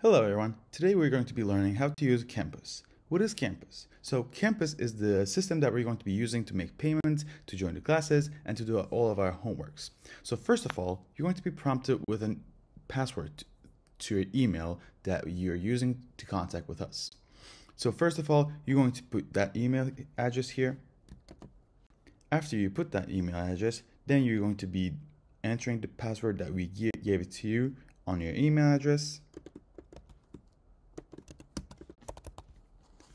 Hello everyone, today we're going to be learning how to use Campus. What is Campus? So Campus is the system that we're going to be using to make payments, to join the classes, and to do all of our homeworks. So first of all, you're going to be prompted with a password to your email that you're using to contact with us. So first of all, you're going to put that email address here. After you put that email address, then you're going to be entering the password that we gave it to you on your email address.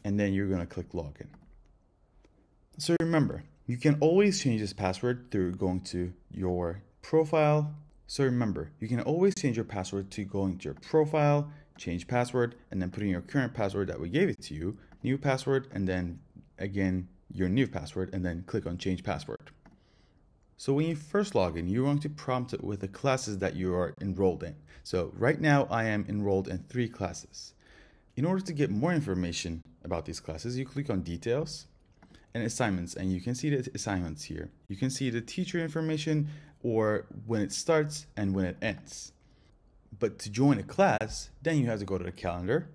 And then you're going to click login. So remember, you can always change this password through going to your profile. So remember, you can always change your password to going to your profile, change password, and then putting your current password that we gave it to you, new password, and then again, your new password, and then click on change password. So when you first log in, you're going to prompt it with the classes that you are enrolled in. So right now I am enrolled in 3 classes. In order to get more information about these classes, you click on details and assignments, and you can see the assignments here. You can see the teacher information or when it starts and when it ends. But to join a class, then you have to go to the calendar,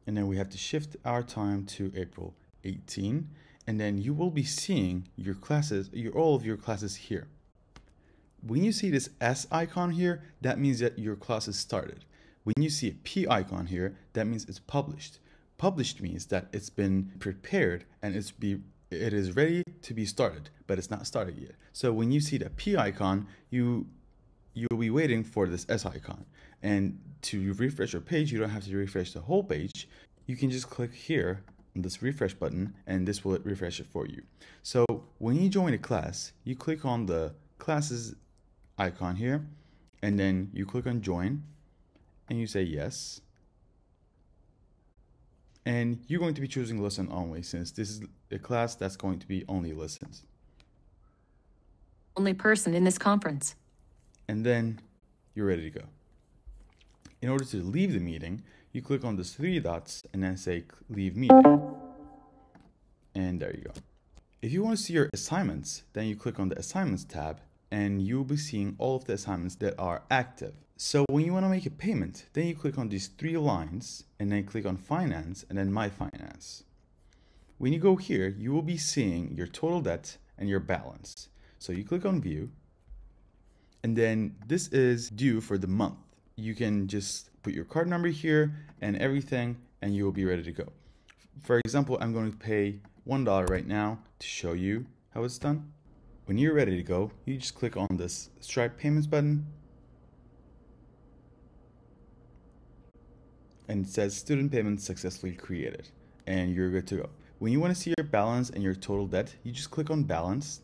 and then we have to shift our time to April 18, and then you will be seeing your classes, all of your classes here. When you see this S icon here, that means that your class is started. When you see a P icon here, that means it's published. Published means that it's been prepared and it is ready to be started, but it's not started yet. So when you see the P icon, you'll be waiting for this S icon. And to refresh your page, you don't have to refresh the whole page. You can just click here on this refresh button, and this will refresh it for you. So when you join a class, you click on the classes icon here, and then you click on join, and you say yes. And you're going to be choosing listen only, since this is a class that's going to be only listens. Only person in this conference. And then you're ready to go. In order to leave the meeting, you click on these 3 dots and then say leave meeting. And there you go. If you want to see your assignments, then you click on the assignments tab and you'll be seeing all of the assignments that are active. So when you want to make a payment, then you click on these 3 lines and then click on finance and then my finance. When you go here, you will be seeing your total debt and your balance. So you click on view, and then this is due for the month. You can just put your card number here and everything, and you will be ready to go. For example, I'm going to pay $1 right now to show you how it's done. When you're ready to go, you just click on this Stripe Payments button, and it says student payment successfully created, and you're good to go. When you want to see your balance and your total debt, you just click on balance,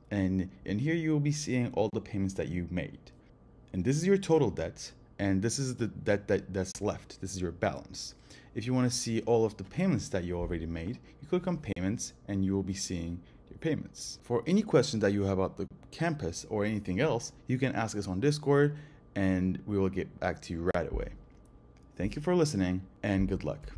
and in here you will be seeing all the payments that you made. And this is your total debt, and this is the debt that's left. This is your balance. If you want to see all of the payments that you already made, you click on payments and you will be seeing your payments. For any questions that you have about the campus or anything else, you can ask us on Discord and we will get back to you right away. Thank you for listening and good luck.